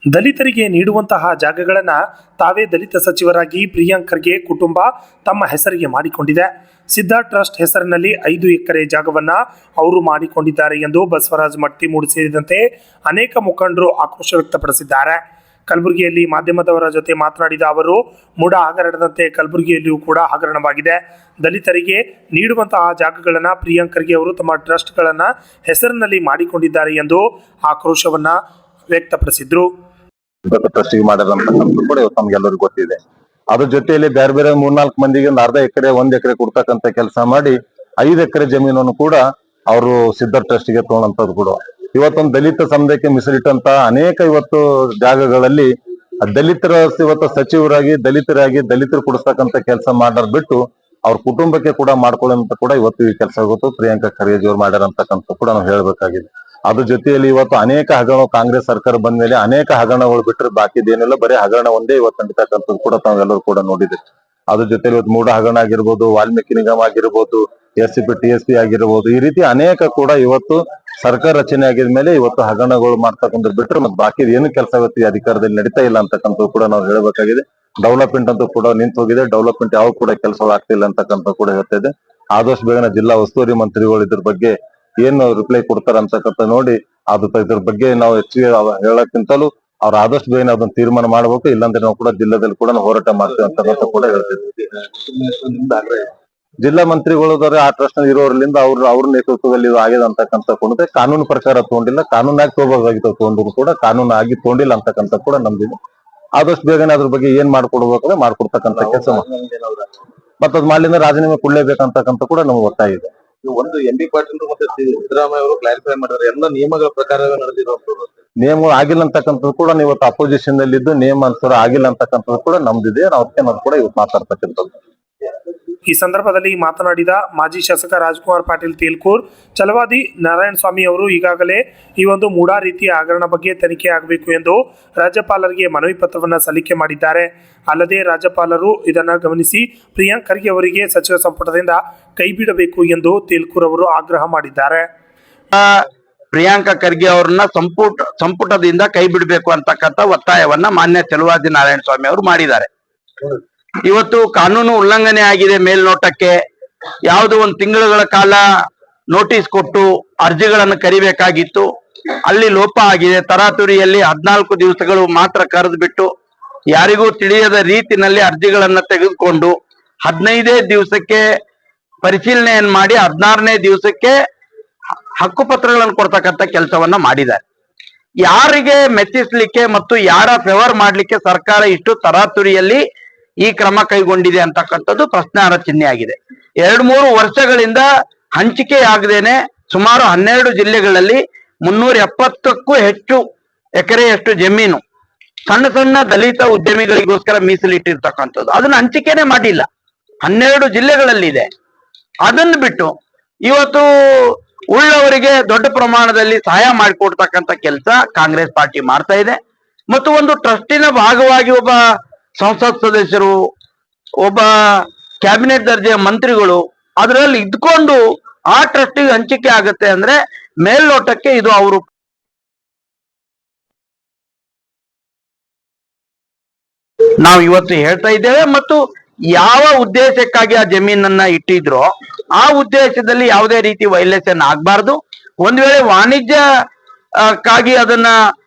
ದಲಿತರಿಗೆ ನೀಡುವಂತಹ ಜಾಗಗಳನ್ನು ತಾವೇ ದಲಿತ ಸಚಿವರಾಗಿ ಪ್ರಿಯಾಂಕ್ ಖರ್ಗೆ ಕುಟುಂಬ ತಮ್ಮ ಹೆಸರಿಗೆ ಮಾಡಿಕೊಂಡಿದೆ. ಸಿದ್ಧ ಟ್ರಸ್ಟ್ ಹೆಸರಿನಲ್ಲಿ 5 ಎಕರೆ ಜಾಗವನ್ನು ಅವರು ಮಾಡಿಕೊಂಡಿದ್ದಾರೆ ಎಂದು ಬಸವರಾಜ ಮಟ್ಟಿಮೂಡ್ ಸೇರಿದಂತೆ ಅನೇಕ ಮುಖಂಡರು ಆಕ್ರೋಶ ವ್ಯಕ್ತಪಡಿಸಿದ್ದಾರೆ. ಕಲಬುರಗಿಯಲ್ಲಿ ಮಾಧ್ಯಮದವರ ಜೊತೆ ಮಾತನಾಡಿದ ಅವರು, ಮುಡ ಹಗರಣದಂತೆ ಕಲಬುರಗಿಯಲ್ಲಿಯೂ ಕೂಡ ಹಗರಣವಾಗಿದೆ. ದಲಿತರಿಗೆ ನೀಡುವಂತಹ ಜಾಗಗಳನ್ನು ಪ್ರಿಯಾಂಕ್ ಖರ್ಗೆ ಅವರು ತಮ್ಮ ಟ್ರಸ್ಟ್ಗಳನ್ನು ಹೆಸರಿನಲ್ಲಿ ಮಾಡಿಕೊಂಡಿದ್ದಾರೆ ಎಂದು ಆಕ್ರೋಶವನ್ನ ವ್ಯಕ್ತಪಡಿಸಿದ್ರು. ಟ್ರಸ್ಟಿಗೆ ಮಾಡಿರಂತಕ್ಕಂಥ ಕೂಡ ನಮ್ಗೆಲ್ಲರಿಗೂ ಗೊತ್ತಿದೆ. ಅದ್ರ ಜೊತೆಯಲ್ಲಿ ಬೇರೆ ಬೇರೆ 3-4 ಮಂದಿಗೆ ಒಂದು ಅರ್ಧ ಎಕರೆ 1 ಎಕರೆ ಕೊಡ್ತಕ್ಕಂಥ ಕೆಲಸ ಮಾಡಿ 5 ಎಕರೆ ಜಮೀನನ್ನು ಕೂಡ ಅವರು ಸಿದ್ಧ ಟ್ರಸ್ಟಿಗೆ ತಗೊಂಡಂತದ್ದು ಕೂಡ ಇವತ್ತೊಂದು ದಲಿತ ಸಮುದಾಯಕ್ಕೆ ಮೀಸಲಿಟ್ಟಂತ ಅನೇಕ ಇವತ್ತು ಜಾಗಗಳಲ್ಲಿ ದಲಿತರ ಇವತ್ತು ಸಚಿವರಾಗಿ ದಲಿತರು ಕೊಡಿಸ್ತಕ್ಕಂಥ ಕೆಲಸ ಮಾಡೋದ್ ಬಿಟ್ಟು ಅವ್ರ ಕುಟುಂಬಕ್ಕೆ ಕೂಡ ಮಾಡ್ಕೊಳ್ಳೋಂತ ಕೂಡ ಇವತ್ತು ಈ ಕೆಲಸ ಗೊತ್ತು ಪ್ರಿಯಾಂಕ್ ಖರ್ಗೆ ಅವ್ರು ಮಾಡ್ಯಾರಂತಕ್ಕಂಥ ಕೂಡ ನಾವು ಹೇಳ್ಬೇಕಾಗಿದೆ. ಅದ್ರ ಜೊತೆಯಲ್ಲಿ ಇವತ್ತು ಅನೇಕ ಹಗರಣ ಕಾಂಗ್ರೆಸ್ ಸರ್ಕಾರ ಬಂದ ಮೇಲೆ ಅನೇಕ ಹಗರಣಗಳು ಬಿಟ್ಟರೆ ಬಾಕಿದೇನಿಲ್ಲ, ಬರೀ ಹಗರಣ ಒಂದೇ ಇವತ್ತು ನಡೀತಕ್ಕಂಥದ್ದು ಕೂಡ ತಾವೆಲ್ಲರೂ ಕೂಡ ನೋಡಿದ್ರಿ. ಅದ್ರ ಜೊತೆಲಿ ಇವತ್ತು ಮೂಡ ಹಗರಣ ಆಗಿರ್ಬೋದು, ವಾಲ್ಮೀಕಿ ನಿಗಮ ಆಗಿರ್ಬೋದು, SCP TSP ಆಗಿರ್ಬೋದು, ಈ ರೀತಿ ಅನೇಕ ಕೂಡ ಇವತ್ತು ಸರ್ಕಾರ ರಚನೆ ಆಗಿದ ಮೇಲೆ ಇವತ್ತು ಹಗರಣಗಳು ಮಾಡ್ತಕ್ಕಂಥ ಬಿಟ್ಟರೆ ಮತ್ತೆ ಬಾಕಿ ಏನು ಕೆಲಸ ಇವತ್ತು ಅಧಿಕಾರದಲ್ಲಿ ನಡೀತಾ ಇಲ್ಲ ಅಂತಕ್ಕಂಥದ್ದು ಕೂಡ ನಾವು ಹೇಳ್ಬೇಕಾಗಿದೆ. ಡೆವಲಪ್ಮೆಂಟ್ ಅಂತೂ ಕೂಡ ನಿಂತು ಹೋಗಿದೆ. ಡೆವಲಪ್ಮೆಂಟ್ ಯಾವ ಕೂಡ ಕೆಲಸಗಳು ಆಗ್ತಿಲ್ಲ ಅಂತಕ್ಕಂಥ ಕೂಡ ಹೇಳ್ತಾ ಆದಷ್ಟು ಬೇಗನೆ ಜಿಲ್ಲಾ ಉಸ್ತುವಾರಿ ಮಂತ್ರಿಗಳು ಇದ್ರ ಬಗ್ಗೆ ಏನು ರಿಪ್ಲೈ ಕೊಡ್ತಾರ ಅಂತಕ್ಕಂಥ ನೋಡಿ ಇದ್ರ ಬಗ್ಗೆ ನಾವು ಹೆಚ್ಚಿಗೆ ಹೇಳಕ್ಕಿಂತಲೂ ಅವ್ರು ಆದಷ್ಟು ಬೇಗನೆ ಅದನ್ನ ತೀರ್ಮಾನ ಮಾಡ್ಬೇಕು. ಇಲ್ಲಾಂದ್ರೆ ನಾವು ಕೂಡ ಜಿಲ್ಲಾದಲ್ಲಿ ಕೂಡ ಹೋರಾಟ ಮಾಡ್ತೇವೆ ಅಂತಕ್ಕಂಥ ಕೂಡ ಹೇಳ್ತಿದ್ವಿ. ಜಿಲ್ಲಾ ಮಂತ್ರಿಗಳು ಆ ಟ್ರಸ್ಟ್ ಇರೋರ್ಲಿಂದ ಅವ್ರ ನೇತೃತ್ವದಲ್ಲಿ ಇದು ಆಗಿದೆ ಅಂತಕ್ಕಂಥ ಕೂಡ ಕಾನೂನು ಪ್ರಕಾರ ತಗೊಂಡಿಲ್ಲ, ಕಾನೂನಾಗಿ ತಗೋಬೇಕಾಗಿತ್ತು, ತಗೊಂಡ್ರು ಕೂಡ ಕಾನೂನು ಆಗಿ ತಗೊಂಡಿಲ್ಲ ಅಂತಕ್ಕಂಥ ಕೂಡ ನಮ್ದಿದೆ. ಆದಷ್ಟು ಬೇಗನೆ ಅದ್ರ ಬಗ್ಗೆ ಏನ್ ಮಾಡ್ಕೊಡ್ಬೇಕಾದ್ರೆ ಮಾಡ್ಕೊಡ್ತಕ್ಕಂಥ ಕೆಲಸ ಮತ್ತ ಅದ್ ಮಾಡ್ಲಿಂದ ರಾಜೀನಾಮೆ ಕೊಡ್ಲೇಬೇಕಂತಕ್ಕಂಥ ಕೂಡ ನಮ್ಗೆ ಒತ್ತಾಯ ಇದೆ. ಒಂದು MB ಪಾಟೀಲ್ ಮತ್ತೆ ಸಿದ್ದರಾಮಯ್ಯ ಅವರು ಕ್ಲಾರಿಫೈ ಮಾಡಿದ್ರೆ ಎಲ್ಲ ನಿಯಮಗಳ ಪ್ರಕಾರ ನಡೆದಿರುವಂತದ್ದು. ನಿಯಮ ಆಗಿಲ್ಲ ಅಂತಕ್ಕಂಥದ್ದು ಕೂಡ ಇವತ್ತು ಅಪೋಸಿಷನ್ ಅಲ್ಲಿ ಇದ್ದು ನಿಯಮ ಅನುಸಾರ ಆಗಿಲ್ಲ ಅಂತಕ್ಕಂಥದ್ದು ಕೂಡ ನಮ್ದಿದೆ. ನಾವು ಕೂಡ ಇವತ್ತು ಮಾತಾಡ್ತಕ್ಕಂಥದ್ದು. ಈ ಸಂದರ್ಭದಲ್ಲಿ ಮಾತನಾಡಿದ ಮಾಜಿ ಶಾಸಕ ರಾಜ್ಕುಮಾರ್ ಪಾಟೀಲ್ ತೇಲ್ಕೂರ್, ಛಲವಾದಿ ನಾರಾಯಣ ಸ್ವಾಮಿ ಅವರು ಈಗಾಗಲೇ ಈ ಒಂದು ಮೂಡಾ ರೀತಿಯ ಹಗರಣ ಬಗ್ಗೆ ತನಿಖೆ ಆಗಬೇಕು ಎಂದು ರಾಜ್ಯಪಾಲರಿಗೆ ಮನವಿ ಪತ್ರವನ್ನು ಸಲ್ಲಿಕೆ ಮಾಡಿದ್ದಾರೆ. ಅಲ್ಲದೆ ರಾಜ್ಯಪಾಲರು ಇದನ್ನು ಗಮನಿಸಿ ಪ್ರಿಯಾಂಕ್ ಖರ್ಗೆ ಅವರಿಗೆ ಸಚಿವ ಸಂಪುಟದಿಂದ ಕೈ ಬಿಡಬೇಕು ಎಂದು ತೇಲ್ಕೂರ್ ಅವರು ಆಗ್ರಹ ಮಾಡಿದ್ದಾರೆ. ಪ್ರಿಯಾಂಕ ಖರ್ಗೆ ಅವರನ್ನ ಸಂಪುಟದಿಂದ ಕೈ ಬಿಡಬೇಕು ಅಂತಕ್ಕಂಥ ಒತ್ತಾಯವನ್ನ ಮಾನ್ಯ ಛಲವಾದಿ ನಾರಾಯಣ ಸ್ವಾಮಿ ಅವರು ಮಾಡಿದ್ದಾರೆ. ಇವತ್ತು ಕಾನೂನು ಉಲ್ಲಂಘನೆ ಆಗಿದೆ. ಮೇಲ್ನೋಟಕ್ಕೆ ಯಾವುದೋ 1 ತಿಂಗಳುಗಳ ಕಾಲ ನೋಟಿಸ್ ಕೊಟ್ಟು ಅರ್ಜಿಗಳನ್ನು ಕರಿಬೇಕಾಗಿತ್ತು, ಅಲ್ಲಿ ಲೋಪ ಆಗಿದೆ. ತರಾತುರಿಯಲ್ಲಿ 14 ದಿವಸಗಳು ಮಾತ್ರ ಕರೆದು ಬಿಟ್ಟು ಯಾರಿಗೂ ತಿಳಿಯದ ರೀತಿನಲ್ಲಿ ಅರ್ಜಿಗಳನ್ನ ತೆಗೆದುಕೊಂಡು 15ನೇ ದಿವಸಕ್ಕೆ ಪರಿಶೀಲನೆಯನ್ನು ಮಾಡಿ 16ನೇ ದಿವಸಕ್ಕೆ ಹಕ್ಕುಪತ್ರಗಳನ್ನು ಕೊಡ್ತಕ್ಕಂಥ ಕೆಲಸವನ್ನ ಮಾಡಿದ್ದಾರೆ. ಯಾರಿಗೆ ಮೆಚ್ಚಿಸ್ಲಿಕ್ಕೆ ಮತ್ತು ಯಾರ ಫೇವರ್ ಮಾಡ್ಲಿಕ್ಕೆ ಸರ್ಕಾರ ಇಷ್ಟು ತರಾತುರಿಯಲ್ಲಿ ಈ ಕ್ರಮ ಕೈಗೊಂಡಿದೆ ಅಂತಕ್ಕಂಥದ್ದು ಪ್ರಶ್ನಾರ್ಹ ಚಿಹ್ನೆ ಆಗಿದೆ. 2-3 ವರ್ಷಗಳಿಂದ ಹಂಚಿಕೆ ಆಗದೇನೆ ಸುಮಾರು 12 ಜಿಲ್ಲೆಗಳಲ್ಲಿ 370ಕ್ಕೂ ಹೆಚ್ಚು ಎಕರೆಯಷ್ಟು ಜಮೀನು ಸಣ್ಣ ದಲಿತ ಉದ್ಯಮಿಗಳಿಗೋಸ್ಕರ ಮೀಸಲಿಟ್ಟಿರ್ತಕ್ಕಂಥದ್ದು, ಅದನ್ನ ಹಂಚಿಕೆನೆ ಮಾಡಿಲ್ಲ. 12 ಜಿಲ್ಲೆಗಳಲ್ಲಿದೆ. ಅದನ್ನು ಬಿಟ್ಟು ಇವತ್ತು ಉಳ್ಳವರಿಗೆ ದೊಡ್ಡ ಪ್ರಮಾಣದಲ್ಲಿ ಸಹಾಯ ಮಾಡಿಕೊಡ್ತಕ್ಕಂಥ ಕೆಲಸ ಕಾಂಗ್ರೆಸ್ ಪಾರ್ಟಿ ಮಾಡ್ತಾ ಇದೆ. ಮತ್ತು ಒಂದು ಟ್ರಸ್ಟಿನ ಭಾಗವಾಗಿ ಒಬ್ಬ ಸಂಸತ್ ಸದಸ್ಯರು, ಒಬ್ಬ ಕ್ಯಾಬಿನೆಟ್ ದರ್ಜೆಯ ಮಂತ್ರಿಗಳು ಅದರಲ್ಲಿ ಇದ್ಕೊಂಡು ಆ ಟ್ರಸ್ಟಿಗೆ ಹಂಚಿಕೆ ಆಗುತ್ತೆ ಅಂದ್ರೆ ಮೇಲ್ನೋಟಕ್ಕೆ ಇದು ಅವರು ನಾವು ಇವತ್ತು ಹೇಳ್ತಾ ಇದ್ದೇವೆ. ಮತ್ತು ಯಾವ ಉದ್ದೇಶಕ್ಕಾಗಿ ಆ ಜಮೀನನ್ನ ಇಟ್ಟಿದ್ರೋ ಆ ಉದ್ದೇಶದಲ್ಲಿ ಯಾವುದೇ ರೀತಿ ವೈಲೇಷನ್ ಆಗ್ಬಾರ್ದು. ಒಂದ್ ವೇಳೆ ವಾಣಿಜ್ಯಕ್ಕಾಗಿ ಅದನ್ನ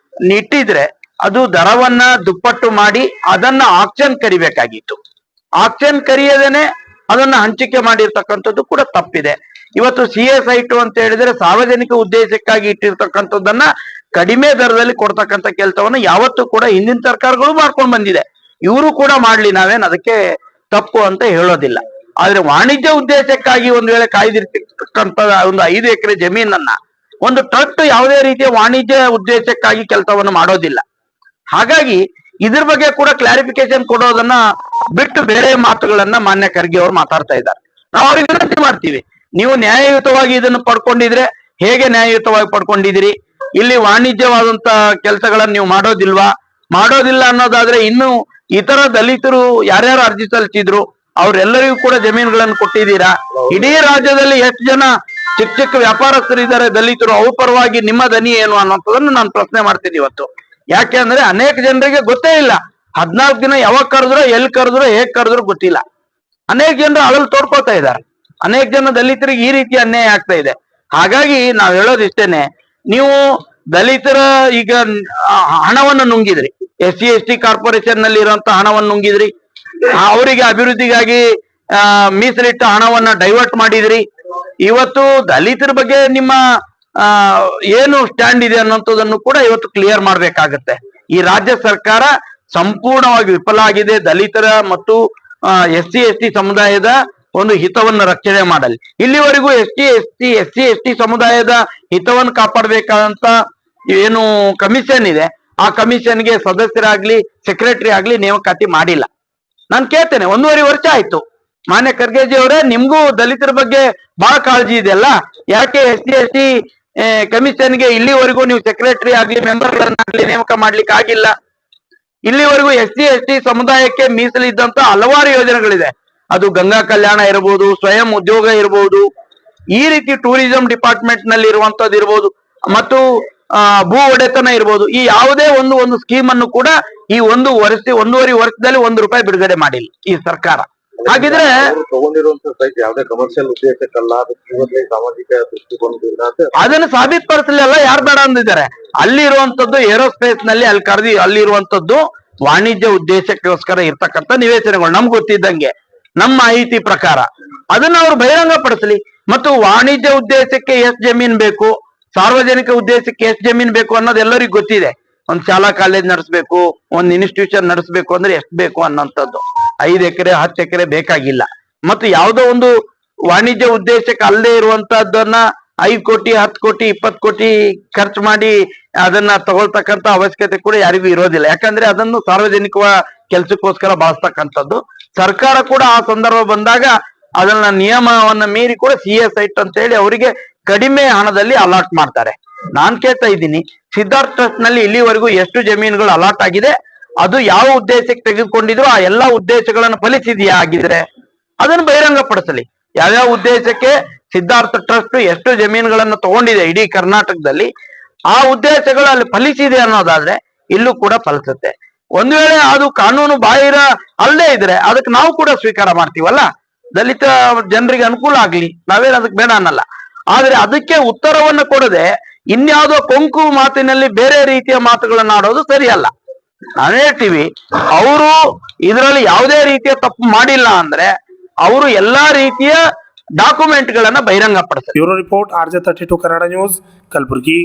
ಇಟ್ಟಿದ್ರೆ ಅದು ದರವನ್ನ ದುಪ್ಪಟ್ಟು ಮಾಡಿ ಅದನ್ನ ಆಕ್ಷನ್ ಕರಿಬೇಕಾಗಿತ್ತು. ಆಕ್ಷನ್ ಕರಿಯದೇನೆ ಅದನ್ನ ಹಂಚಿಕೆ ಮಾಡಿರ್ತಕ್ಕಂಥದ್ದು ಕೂಡ ತಪ್ಪಿದೆ. ಇವತ್ತು CS2 ಅಂತ ಹೇಳಿದ್ರೆ ಸಾರ್ವಜನಿಕ ಉದ್ದೇಶಕ್ಕಾಗಿ ಇಟ್ಟಿರ್ತಕ್ಕಂಥದ್ದನ್ನ ಕಡಿಮೆ ದರದಲ್ಲಿ ಕೊಡ್ತಕ್ಕಂಥ ಕೆಲಸವನ್ನ ಯಾವತ್ತೂ ಕೂಡ ಹಿಂದಿನ ಸರ್ಕಾರಗಳು ಮಾಡ್ಕೊಂಡು ಬಂದಿದೆ. ಇವರು ಕೂಡ ಮಾಡ್ಲಿ, ನಾವೇನ್ ಅದಕ್ಕೆ ತಪ್ಪು ಅಂತ ಹೇಳೋದಿಲ್ಲ. ಆದ್ರೆ ವಾಣಿಜ್ಯ ಉದ್ದೇಶಕ್ಕಾಗಿ ಒಂದ್ ವೇಳೆ ಕಾಯ್ದಿರ್ತಕ್ಕಂಥ ಒಂದು 5 ಎಕರೆ ಜಮೀನನ್ನ ಒಂದು ಟ್ರಸ್ಟ್ ಯಾವುದೇ ರೀತಿಯ ವಾಣಿಜ್ಯ ಉದ್ದೇಶಕ್ಕಾಗಿ ಕೆಲಸವನ್ನು ಮಾಡೋದಿಲ್ಲ. ಹಾಗಾಗಿ ಇದ್ರ ಬಗ್ಗೆ ಕೂಡ ಕ್ಲಾರಿಫಿಕೇಶನ್ ಕೊಡೋದನ್ನ ಬಿಟ್ಟು ಬೇರೆ ಮಾತುಗಳನ್ನ ಮಾನ್ಯ ಖರ್ಗೆ ಅವರು ಮಾತಾಡ್ತಾ ಇದ್ದಾರೆ. ನಾವು ಅವ್ರಿಗೆ ವಿನಂತಿ ಮಾಡ್ತೀವಿ, ನೀವು ನ್ಯಾಯಯುತವಾಗಿ ಇದನ್ನು ಪಡ್ಕೊಂಡಿದ್ರೆ ಹೇಗೆ ನ್ಯಾಯಯುತವಾಗಿ ಪಡ್ಕೊಂಡಿದ್ದೀರಿ? ಇಲ್ಲಿ ವಾಣಿಜ್ಯವಾದಂತ ಕೆಲಸಗಳನ್ನ ನೀವು ಮಾಡೋದಿಲ್ಲ ಅನ್ನೋದಾದ್ರೆ ಇನ್ನು ಇತರ ದಲಿತರು ಯಾರ್ಯಾರು ಅರ್ಜಿ ಸಲ್ಲಿಸಿದ್ರು ಅವ್ರೆಲ್ಲರಿಗೂ ಕೂಡ ಜಮೀನುಗಳನ್ನು ಕೊಟ್ಟಿದ್ದೀರಾ? ಇಡೀ ರಾಜ್ಯದಲ್ಲಿ ಎಷ್ಟು ಜನ ಚಿಕ್ಕ ವ್ಯಾಪಾರಸ್ಥರಿದ್ದಾರೆ ದಲಿತರು, ಅವ್ರ ಪರವಾಗಿ ನಿಮ್ಮ ದನಿ ಏನು ಅನ್ನೋದನ್ನು ನಾನು ಪ್ರಶ್ನೆ ಮಾಡ್ತೀನಿ ಇವತ್ತು. ಯಾಕೆ ಅಂದ್ರೆ ಅನೇಕ ಜನರಿಗೆ ಗೊತ್ತೇ ಇಲ್ಲ. 14 ದಿನ ಯಾವಾಗ ಕರೆದ್ರು, ಎಲ್ಲಿ ಕರೆದ್ರು, ಹೇಗ್ ಕರೆದ್ರು ಗೊತ್ತಿಲ್ಲ. ಅನೇಕ ಜನರು ಅಳಲು ತೋಡ್ಕೊಳ್ತಾ ಇದ್ದಾರೆ. ಅನೇಕ ಜನ ದಲಿತರಿಗೆ ಈ ರೀತಿ ಅನ್ಯಾಯ ಆಗ್ತಾ ಇದೆ. ಹಾಗಾಗಿ ನಾವ್ ಹೇಳೋದು ಇಷ್ಟೇನೆ, ನೀವು ದಲಿತರ ಈಗ ಹಣವನ್ನು ನುಂಗಿದ್ರಿ, SC/ST ಕಾರ್ಪೊರೇಷನ್ ನಲ್ಲಿ ಇರುವಂತಹ ಹಣವನ್ನು ನುಂಗಿದ್ರಿ, ಅವರಿಗೆ ಅಭಿವೃದ್ಧಿಗಾಗಿ ಮೀಸಲಿಟ್ಟ ಹಣವನ್ನ ಡೈವರ್ಟ್ ಮಾಡಿದ್ರಿ. ಇವತ್ತು ದಲಿತರ ಬಗ್ಗೆ ನಿಮ್ಮ ಏನು ಸ್ಟ್ಯಾಂಡ್ ಇದೆ ಅನ್ನೋಂಥದ್ದನ್ನು ಕೂಡ ಇವತ್ತು ಕ್ಲಿಯರ್ ಮಾಡ್ಬೇಕಾಗತ್ತೆ. ಈ ರಾಜ್ಯ ಸರ್ಕಾರ ಸಂಪೂರ್ಣವಾಗಿ ವಿಫಲ ಆಗಿದೆ ದಲಿತರ ಮತ್ತು SC/ST ಸಮುದಾಯದ ಒಂದು ಹಿತವನ್ನು ರಕ್ಷಣೆ ಮಾಡಲಿ. ಇಲ್ಲಿವರೆಗೂ SC/ST ಸಮುದಾಯದ ಹಿತವನ್ನು ಕಾಪಾಡಬೇಕಾದಂತ ಏನು ಕಮಿಷನ್ ಇದೆ, ಆ ಕಮಿಷನ್ಗೆ ಸದಸ್ಯರಾಗ್ಲಿ ಸೆಕ್ರೆಟರಿ ಆಗ್ಲಿ ನೇಮಕಾತಿ ಮಾಡಿಲ್ಲ. ನಾನು ಕೇಳ್ತೇನೆ, 1.5 ವರ್ಷ ಆಯ್ತು. ಮಾನ್ಯ ಖರ್ಗೆಜಿ ಅವರೇ, ನಿಮ್ಗೂ ದಲಿತರ ಬಗ್ಗೆ ಬಹಳ ಕಾಳಜಿ ಇದೆಯಲ್ಲ, ಯಾಕೆ SC/ST ಕಮಿಷನ್ಗೆ ಇಲ್ಲಿವರೆಗೂ ನೀವು ಸೆಕ್ರೆಟರಿ ಆಗ್ಲಿ ಮೆಂಬರ್ಗಳನ್ನಾಗ್ಲಿ ನೇಮಕ ಮಾಡ್ಲಿಕ್ಕೆ ಆಗಿಲ್ಲ? ಇಲ್ಲಿವರೆಗೂ SC/ST ಸಮುದಾಯಕ್ಕೆ ಮೀಸಲಿದ್ದಂತ ಹಲವಾರು ಯೋಜನೆಗಳಿದೆ. ಅದು ಗಂಗಾ ಕಲ್ಯಾಣ ಇರಬಹುದು, ಸ್ವಯಂ ಉದ್ಯೋಗ ಇರಬಹುದು, ಈ ರೀತಿ ಟೂರಿಸಂ ಡಿಪಾರ್ಟ್ಮೆಂಟ್ ನಲ್ಲಿ ಇರುವಂತದ್ದು ಇರಬಹುದು, ಮತ್ತು ಭೂ ಒಡೆತನ ಇರಬಹುದು. ಈ ಯಾವುದೇ ಒಂದು ಸ್ಕೀಮ್ ಅನ್ನು ಕೂಡ ಈ 1.5 ವರ್ಷದಲ್ಲಿ ₹1 ಬಿಡುಗಡೆ ಮಾಡಿಲ್ಲ ಈ ಸರ್ಕಾರ. ಹಾಗಿದ್ರೆ ತಗೊಂಡಿರುವಂತ ಸೈಟ್ ಯಾವುದೇ ಕಮರ್ಷಿಯಲ್ ಉದ್ದೇಶಕ್ಕಲ್ಲ, ಅದಕ್ಕೆ ಸಾಮಾಜಿಕ ದೃಷ್ಟಿಕೋನದಿಂದ ಅಂತ ಅದನ್ನು ಸಾಬೀತುಪಡಿಸಲಿಲ್ಲ. ಯಾರು ಬೇಡ ಅಂದಿದ್ದಾರೆ? ಅಲ್ಲಿ ಇರುವಂತದ್ದು ಏರೋಸ್ಪೇಸ್ ನಲ್ಲಿ ಅಲ್ಲಿರುವಂತದ್ದು ವಾಣಿಜ್ಯ ಉದ್ದೇಶಕ್ಕೋಸ್ಕರ ಇರ್ತಕ್ಕಂಥ ನಿವೇಶನಗಳು. ನಮ್ಗೆ ಗೊತ್ತಿದ್ದಂಗೆ, ನಮ್ಮ ಮಾಹಿತಿ ಪ್ರಕಾರ ಅದನ್ನ ಅವರು ಬಹಿರಂಗ ಪಡಿಸಲಿ. ಮತ್ತು ವಾಣಿಜ್ಯ ಉದ್ದೇಶಕ್ಕೆ ಎಷ್ಟು ಜಮೀನ್ ಬೇಕು, ಸಾರ್ವಜನಿಕ ಉದ್ದೇಶಕ್ಕೆ ಎಷ್ಟು ಜಮೀನ್ ಬೇಕು ಅನ್ನೋದು ಎಲ್ಲರಿಗೂ ಗೊತ್ತಿದೆ. ಒಂದ್ ಶಾಲಾ ಕಾಲೇಜ್ ನಡೆಸಬೇಕು, ಒಂದ್ ಇನ್ಸ್ಟಿಟ್ಯೂಷನ್ ನಡೆಸಬೇಕು ಅಂದ್ರೆ ಎಷ್ಟು ಬೇಕು ಅನ್ನೋಂಥದ್ದು. 5 ಎಕರೆ 10 ಎಕರೆ ಬೇಕಾಗಿಲ್ಲ. ಮತ್ತು ಯಾವುದೋ ಒಂದು ವಾಣಿಜ್ಯ ಉದ್ದೇಶಕ್ಕೆ ಅಲ್ಲದೆ ಇರುವಂತಹದ್ದನ್ನ 5 ಕೋಟಿ 10 ಕೋಟಿ 20 ಕೋಟಿ ಖರ್ಚು ಮಾಡಿ ಅದನ್ನ ತಗೊಳ್ತಕ್ಕಂತ ಅವಶ್ಯಕತೆ ಕೂಡ ಯಾರಿಗೂ ಇರೋದಿಲ್ಲ. ಯಾಕಂದ್ರೆ ಅದನ್ನು ಸಾರ್ವಜನಿಕ ಕೆಲ್ಸಕ್ಕೋಸ್ಕರ ಬಳಸ್ತಕ್ಕಂಥದ್ದು. ಸರ್ಕಾರ ಕೂಡ ಆ ಸಂದರ್ಭ ಬಂದಾಗ ಅದನ್ನ ನಿಯಮವನ್ನ ಮೀರಿ ಕೂಡ CS ಸೈಟ್ ಅಂತ ಹೇಳಿ ಅವರಿಗೆ ಕಡಿಮೆ ಹಣದಲ್ಲಿ ಅಲಾಟ್ ಮಾಡ್ತಾರೆ. ನಾನ್ ಕೇಳ್ತಾ ಇದ್ದೀನಿ, ಸಿದ್ಧಾರ್ಥ ಟ್ರಸ್ಟ್ ನಲ್ಲಿ ಇಲ್ಲಿವರೆಗೂ ಎಷ್ಟು ಜಮೀನುಗಳು ಅಲಾಟ್ ಆಗಿದೆ, ಅದು ಯಾವ ಉದ್ದೇಶಕ್ಕೆ ತೆಗೆದುಕೊಂಡಿದ್ರು ಆ ಎಲ್ಲಾ ಉದ್ದೇಶಗಳನ್ನು ಫಲಿಸಿದೆಯಾ ಆಗಿದ್ರೆ ಅದನ್ನು ಬಹಿರಂಗ ಪಡಿಸಲಿ. ಯಾವ್ಯಾವ ಉದ್ದೇಶಕ್ಕೆ ಸಿದ್ಧಾರ್ಥ ಟ್ರಸ್ಟ್ ಎಷ್ಟು ಜಮೀನುಗಳನ್ನು ತಗೊಂಡಿದೆ ಇಡೀ ಕರ್ನಾಟಕದಲ್ಲಿ, ಆ ಉದ್ದೇಶಗಳು ಅಲ್ಲಿ ಫಲಿಸಿದೆ ಅನ್ನೋದಾದ್ರೆ ಇಲ್ಲೂ ಕೂಡ ಫಲಿಸುತ್ತೆ. ಒಂದ್ ವೇಳೆ ಅದು ಕಾನೂನು ಬಾಹಿರ ಅಲ್ಲದೆ ಇದ್ರೆ ಅದಕ್ಕೆ ನಾವು ಕೂಡ ಸ್ವೀಕಾರ ಮಾಡ್ತೀವಲ್ಲ, ದಲಿತ ಜನರಿಗೆ ಅನುಕೂಲ ಆಗ್ಲಿ, ನಾವೇನು ಅದಕ್ಕೆ ಬೇಡ ಅನ್ನಲ್ಲ. ಆದ್ರೆ ಅದಕ್ಕೆ ಉತ್ತರವನ್ನು ಕೊಡದೆ ಇನ್ಯಾವುದೋ ಕೊಂಕು ಮಾತಿನಲ್ಲಿ ಬೇರೆ ರೀತಿಯ ಮಾತುಗಳನ್ನ ಆಡೋದು ಸರಿಯಲ್ಲ. ನಾವ್ ಹೇಳ್ತೀವಿ, ಅವರು ಇದರಲ್ಲಿ ಯಾವುದೇ ರೀತಿಯ ತಪ್ಪು ಮಾಡಿಲ್ಲ ಅಂದ್ರೆ ಅವರು ಎಲ್ಲಾ ರೀತಿಯ ಡಾಕ್ಯುಮೆಂಟ್ ಗಳನ್ನ ಬಹಿರಂಗ ಪಡಿಸ್ತಾರೆ. Bureau report RJ32 Kannada news, Kalaburagi.